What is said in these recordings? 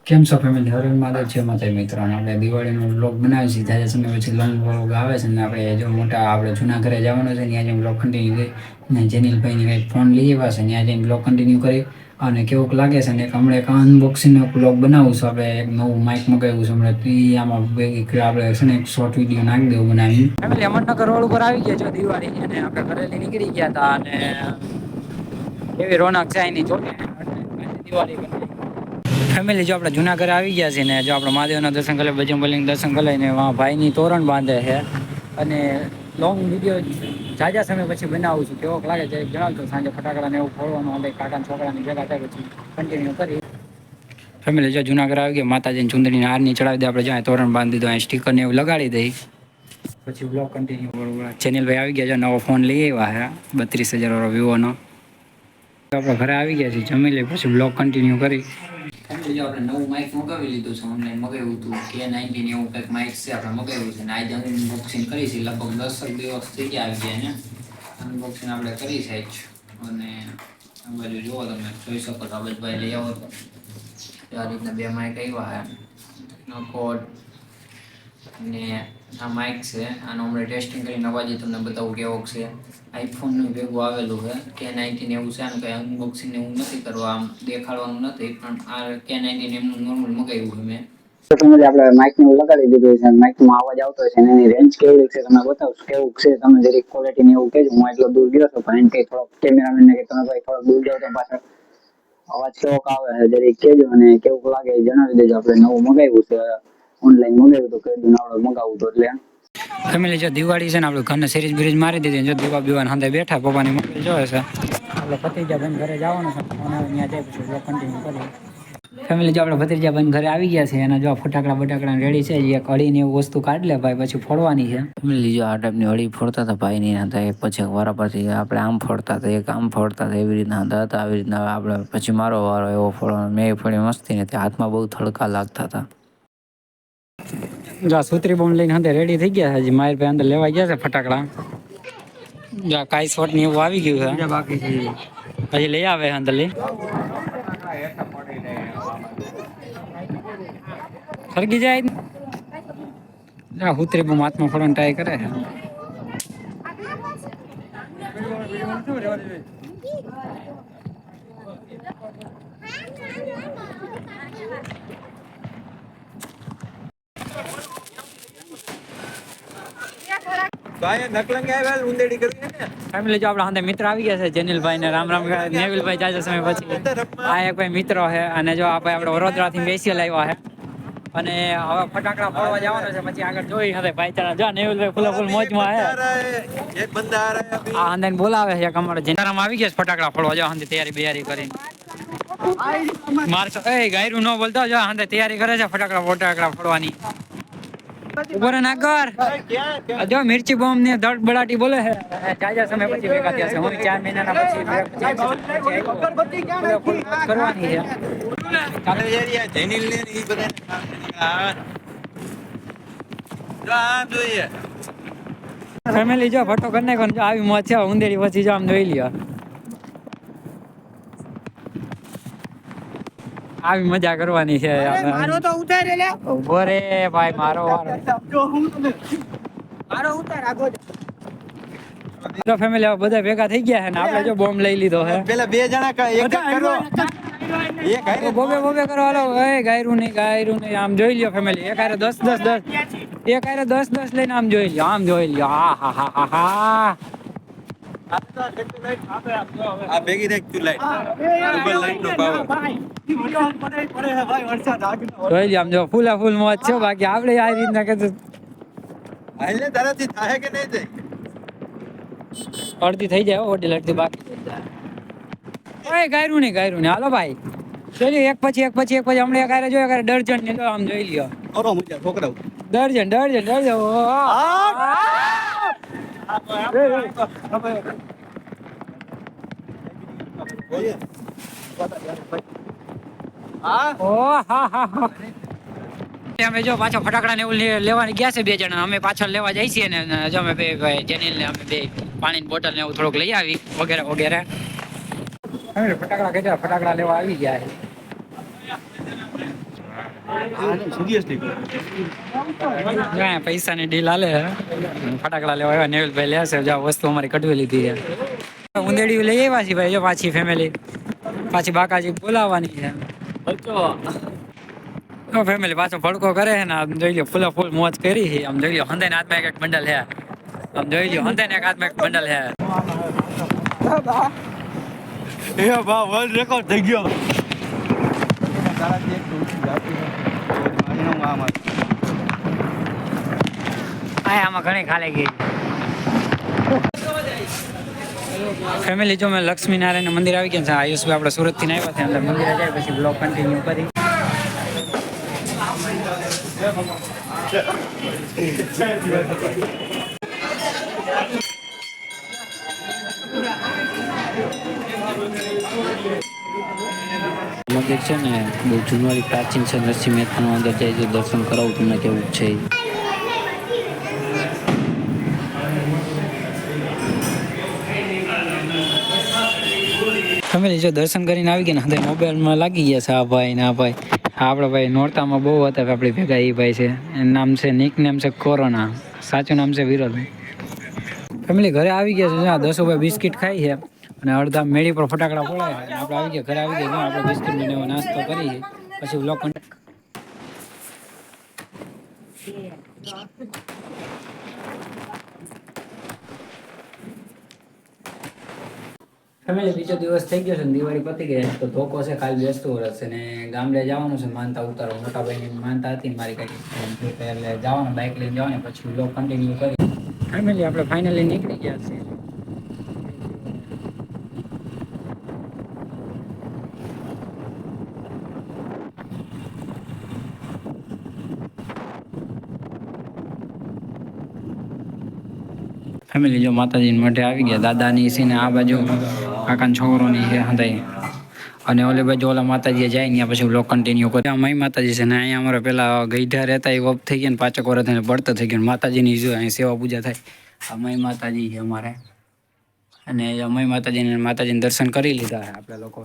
કેમ છો ફેમિલી? હર મહાદેવ છે માતા મિત્રો. અને આપણે દિવાળીનો વ્લોગ બનાવીએ છીએ. જાજા સમય પછી લોંગ વ્લોગ આવે છે ને આપણે જો મોટા આપણે જૂના ઘરે જવાનું છે ત્યાં જઈને વ્લોગ કન્ટિન્યુ કરી ને જેનિલભાઈની કંઈક ફોન લઈ આવ્યા છે ત્યાં જઈને વ્લોગ કન્ટિન્યુ કરી અને કેવુંક લાગે છે ને હમણાં એક અનબોક્સિંગનો વ્લોગ બનાવું છું. આપણે એક નવું માઇક મગાવ્યું છે હમણાં એ આમાં આપણે છે ને એક શોર્ટ વિડીયો નાખી દેવું બનાવી. ફેમિલી અમરનગર રોડ ઉપર આવી ગયા છો દિવાળી અને આપણે ઘરેથી નીકળી ગયા હતા અને એવી રોનક છે એની જોડે દિવાળી ફેમિલી જો આપણે જૂના ઘરે આવી ગયા છીએ ને જો આપણે મહાદેવના દર્શન કરે બજરંગબલીના દર્શન કરી લઈને ભાઈની તોરણ બાંધે છે અને લોંગ વિડીયો જાજા સમય પછી બનાવું છું. કેવોક લાગે છે જણાવજો. સાંજે ફટાકડા ને એવું ફોડવાનું આવે કાકા છોકરાની ભેગા થાય પછી કન્ટિન્યુ કરી. ફેમિલી જો જૂના ઘરે આવી ગયા માતાજીની ચુંદડીની હારની ચડાવી દે આપણે જ્યાં તોરણ બાંધી દીધો અહીં સ્ટીકર ને એવું લગાડી દઈ પછી બ્લોગ કન્ટિન્યુ બરોબર. ચેનલભાઈ આવી ગયા છે નવો ફોન લઈ આવ્યા છે 32,000 વાળો વિવોનો. આપણે ઘરે આવી ગયા છીએ જમી લઈ પછી બ્લોગ કન્ટિન્યુ કરી. જો આપણે નવું માઇક મગાવી લીધું છે ઓનલાઈન મગાવ્યું હતું K90 એવું કંઈક માઇક છે આપણે મગાવ્યું છે ને આજે અનબોક્સિંગ કરી છે લગભગ 10 દિવસ થઈ ગયા આવી ગયા ને અનબોક્સિંગ આપણે કરી છે અને આ બાજુ જુઓ તમે જોઈ શકો છો અબજભાઈ લઈ આવો તો આ રીતના બે માઇક આવ્યા છે કોડ ને આ માઇક છે આનો હમણાં ટેસ્ટિંગ કરીને અવાજ તમને બતાવું કેવો છે. આઈફોનનું ભેગું આવેલું છે K90 એવું છે આનું કંઈ અનબોક્સિંગ એવું નથી કરવા આમ દેખાડવાનું નથી પણ આ K90 એમનું નોર્મલ મગાવ્યું છે મેં. તમે આપણે માઇક ને લગાડી દીધું છે માઇકમાં અવાજ આવતો હોય છે એની રેન્જ કેવી છે તમને બતાવશું કેવું છે તમે જરીક ક્વોલિટી ને એવું કહેજો. હું એટલો દૂર ગયો છું પણ એમ કે થોડો કેમેરામેન ને કે તમે ભાઈ થોડો દૂર જાવ તો પાછળ અવાજ કેવોક આવે છે જરીક કહેજો અને કેવું લાગે એ જણાવી દેજો. આપણે નવું મગાવ્યું છે ઓનલાઈન મગાવ્યું તો કઈ દઉં આપણે મગાવું તો એટલે ફેમિલી જો દિવાળી છે ને આપણે ઘરને સિરીઝ બીરીજ મારી દીધી જો દીવા બીવાને હાથે બેઠા પપ્પાની મમ્મી જોવે છે આપણે ભત્રીજાભાઈ ઘરે જવાનું છે ત્યાં જાય પછી બ્લોગ કન્ટિન્યુ કરીએ. ફેમિલી જો આપણે ભત્રીજાભાઈ ઘરે આવી ગયા છે એના જો ફટાકડા બટાકડા રેડી છે એક અડીને એવું વસ્તુ કાઢ લે ભાઈ પછી ફોડવાની છે. ફેમિલી જો આ ટાઈપની અડી ફોડતા હતા ભાઈની હતા એક પછી વારા પરથી આપણે આમ ફોડતા હતા એક આમ ફોડતા હતા એવી રીતના હતા આવી રીતના આપણે પછી મારો વારો એવો ફોડવાનો મેં ફોડી મસ્તી ને હાથમાં બહુ થડકા લાગતા હતા. જા સુત્રી બોમ્બ લઈને અંદર રેડી થઈ ગયા છે હજી માયરભાઈ અંદર લેવા ગયા છે ફટાકડા. જા કાઈ શોટ ને એવું આવી ગયું છે બાકી હજી લઈ આવે અંદર લઈ સળગી જાય જા સુત્રી બોમ્બ હાથમાં ફોડવાની ટ્રાય કરે છે. ફેમિલી જો આપણા હાથે મિત્ર આવી ગયા છે જેનિલભાઈ ને રામ રામ નેવિલભાઈ જાજા સમય પછી આ એક ભાઈ મિત્ર છે અને જો આ ભાઈ આપણે વડોદરા થી બેસીએલ આવ્યા છે અને હવે ફટાકડા ફોડવા જવાનું છે પછી આગળ જોઈ હવે ભાઈ ચારા જો નેવિલભાઈ ફૂલ મોજમાં છે એક બંદા આ અંદન બોલાવે છે એક અમારો જેનારામ આવી ગયા ફટાકડા ફોડવા જો હાંતે તૈયારી કરીને મારસો એ ગાયરું નો બોલતો જો હાંતે તૈયારી કરે છે ફટાકડા ફોડવાની ઉપર નાગર જો મિર્ચી બોમ્બ ને દડ બડાટી બોલે છે જાજા સમય પછી ભેગા થયા છે હું 4 મહિનાના પછી કરવાની છે ચાલે એરિયા જેનિલ ને ઈ બધા જો આમ જોઈએ ફેમિલી જો ફટો કરી નાખો જો આવી મોજ છે ઉંદેડી પછી જો આમ જોઈ લ્યો આવી મજા કરવાની છે. મારો તો ઉતારે લે ઉભો રે ભાઈ મારો ઉતાર આગો તો ફેમિલી બધા ભેગા થઈ ગયા છે ને આપણે જો બોમ્બ લઈ લીધો છે પેલા બે જણા એક કરો એક હારે બોબે કરો હાલો એ ગાયરું નહીં આમ જોઈ લ્યો ફેમિલી એક હારે 10 એક હારે 10 લઈને આમ જોઈ લ્યો હા હા આ ભેગી દેખ તું લાઈટ ડબલ લાઈટ નો પાવર જોઈ આમ જો ફૂલ મોજ છે બાકી આપણે આ રીતના કે હાલે તારાથી થાય કે નહીં થાય અડધી થઈ જાય ઓડી લડતી બાકી ઓય ગાયરું નહીં હાલો ભાઈ ચલી એક પછી હમણે એક આરે જો એક આરે દર્જન ને આમ જોઈ લ્યો ઓરો મુજા છોકરાઓ દર્જન અમે જો પાછો ફટાકડા ને એવું લેવાની ગયા છે બે જણા અમે પાછળ લેવા જઈ છીએ ને જો અમે બે જેનિલ ને અમે બે પાણીની બોટલ ને એવું થોડુંક લઈ આવી વગેરે ફટાકડા લેવા આવી ગયા છે પૈસાની ડીલ હાલે ફટાકડા લેવા આવ્યા નેવિલભાઈ લેશે વસ્તુ અમારી કટવી લીધી છે ઉંદેડી લઈ આવ્યા છીએ ભાઈ જો પાછી ફેમિલી પાછી બાકાજી બોલાવવાની છે ફેમિલી પાછો ભડકો કરે છે ને આમ જોઈ લો ફૂલા ફૂલ મોજ કરી છે આમ જોઈ લો હંદાઈ હાથમાં એક બંડલ છે આમ જોઈ લો હંદાઈ એક હાથમાં એક બંડલ છે એ બા વર્લ્ડ રેકોર્ડ થઈ ગયો આમાં ઘણી ખાલી ગઈ ફેમિલી જો મેં લક્ષ્મીનારાયણ મંદિર આવી ગયા છે આયુષભાઈ આપણે સુરત થી આવ્યા છે અંદર મંદિરે જાય પછી બ્લોગ કન્ટિન્યુ કરી મંદિર છે ને બહુ જૂનવાળી પ્રાચીન છે નરસિંહ મહેતાનું અંદર જાય તો દર્શન કરાવું તમને કેવું છે ફેમિલી જો દર્શન કરીને આવી ગયા ને હવે મોબાઈલમાં લાગી ગયા છે આ ભાઈ ને આ ભાઈ આપણા ભાઈ નોરતામાં બહુ હતા આપણી ભેગા એ ભાઈ છે એનું નામ છે નિક નેમ છે કોરોના સાચું નામ છે વિરલ ફેમિલી ઘરે આવી ગયા છે જ્યાં 10 ભાઈ બિસ્કિટ ખાઈ છે અને અડધા મેળી પર ફટાકડા ફોડાય છે આપણે આવી ગયા ઘરે આવી ગયા આપણે બિસ્કિટ ને એવો નાસ્તો કરી પછી બ્લોગ ફેમિલી બીજો દિવસ થઈ ગયો છે ને દિવાળી પતી ગઈ તો ધોકો છે કાલ બેસતું વર્ષ છે ને ગામડે જવાનું છે માનતા ઉતારો મોટા ભાઈની માનતા હતી મારી કઈ એટલે જવાનું બાઇક લઈને જવાનું પછી બ્લોગ કન્ટિન્યુ કરી ફેમિલી આપણે ફાઇનલી નીકળી ગયા છીએ ફેમિલી જો માતાજીને મઠે આવી ગયા દાદાની છે ને આ બાજુ કાકાના છોકરોની છે હંધાઈ અને ઓલી બાજુ ઓલા માતાજી જાય ત્યાં પછી બ્લોગ કન્ટિન્યુ કરે મય માતાજી છે ને અહીંયા અમારે પેલા ગઈઢા રહેતા એ વપ થઈ ગયા ને 5 વર્ષ થઈને બળતા થઈ ગયા માતાજીની જો અહીં સેવા પૂજા થાય આ મય માતાજી છે અમારે અને મય માતાજીને દર્શન કરી લીધા છે આપણે લોકો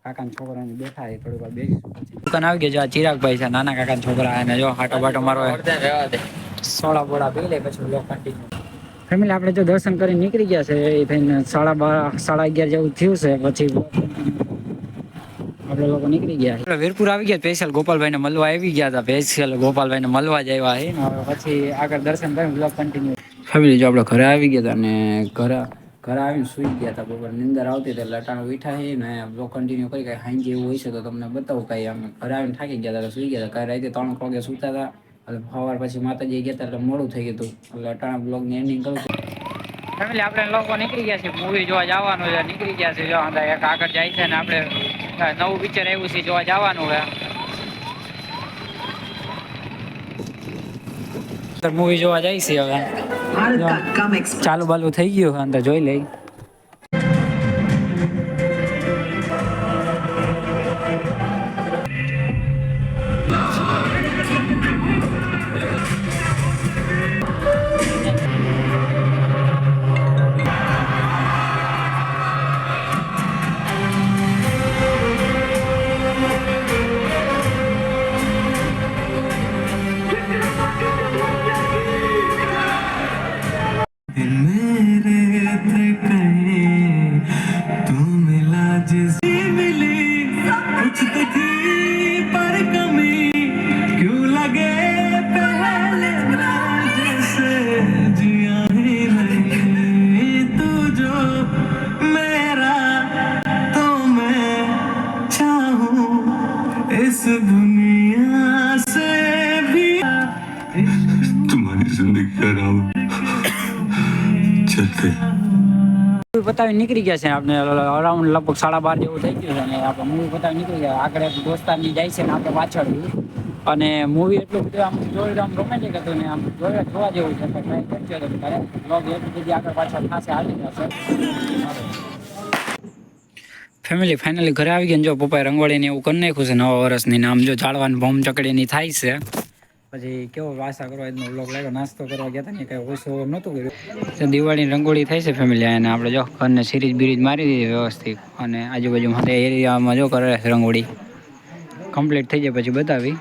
કાકાના છોકરાને બેઠા છે થોડીક વાર બેસીશું દુકાન આવી ગયા જો આ ચિરાગભાઈ છે નાના કાકાના છોકરા અને જો હાટો બાટો મારો સોડા બોડા પી લે પછી બ્લોગ કન્ટિન્યુ ફેમિલી આપણે જો દર્શન કરીને નીકળી ગયા છે એ થઈને 11:30 11:30 જેવું થયું છે પછી આપણે લોકો નીકળી ગયા આપણે વીરપુર આવી ગયા સ્પેશિયલ ગોપાલભાઈને મળવા આવી ગયા હતા સ્પેશિયલ ગોપાલભાઈને મળવા જ આવ્યા છે પછી આગળ દર્શન કરીને બ્લોગ કન્ટિન્યુ ફેમિલી જો આપણે ઘરે આવી ગયા હતા અને ઘરે આવીને સુઈ ગયા હતા બપોર નીંદર આવતી હતી લટાણ ઉઠા છે ને બ્લોગ કન્ટિન્યુ કરી કાંઈ હાંજે એવું હોય છે તો તમને બતાવું કાંઈ અમે ઘરે આવીને થાકી ગયા હતા સુઈ ગયા હતા કાંઈ રાતે 3 વાગે સૂતા હતા એટલે સવાર પછી માતાજી ગયા હતા એટલે મોડું થઈ ગયું હતું એટલે અટાણા બ્લોગની એન્ડિંગ કરું છું ફેમિલી આપણે લોકો નીકળી ગયા છે મૂવી જોવા જવાનું છે નીકળી ગયા છે જો એક આગળ જાય છે ને આપણે નવું પિક્ચર આવ્યું છે જોવા જવાનું છે મૂવી જોવા જાય છે હવે ચાલુ બાલુ થઈ ગયું અંદર જોઈ લઈ બતાવી નીકળી ગયા છે આપણે અરાઉન્ડ લગભગ 12:30 જેવું થઈ ગયું છે અને આપણે મૂવી બતાવી નીકળી ગયા આગળ એક દોસ્તારની જાય છે ને આપણે પાછળ અને મૂવી એટલું બધું આમ જોયું આમ રોમેન્ટિક હતું ને આમ જોવા જેવું છે ટ્રાય કરજો તો ઘરે બ્લોગ એટલું બધી આગળ પાછળ થશે હાલી જશે ફેમિલી ફાઇનલી ઘરે આવી ગયા જો પપ્પાએ રંગોળીને એવું કરી નાખ્યું છે નવા વર્ષની નામ જો ઝાડવાની બોમ્બ ચકડીની થાય છે પછી કેવો વાસા કરવા એનો બ્લોગ લાગ્યો નાસ્તો કરવા ગયા હતા ને કઈ ઓછો નહોતું કર્યું દિવાળીની રંગોળી થાય છે ફેમિલી અને આપણે જો ઘરને સિરીજ બીરીજ મારી દીધી વ્યવસ્થિત અને આજુબાજુમાં એરિયામાં જો કરે રંગોળી કમ્પ્લીટ થઈ જાય પછી બતાવી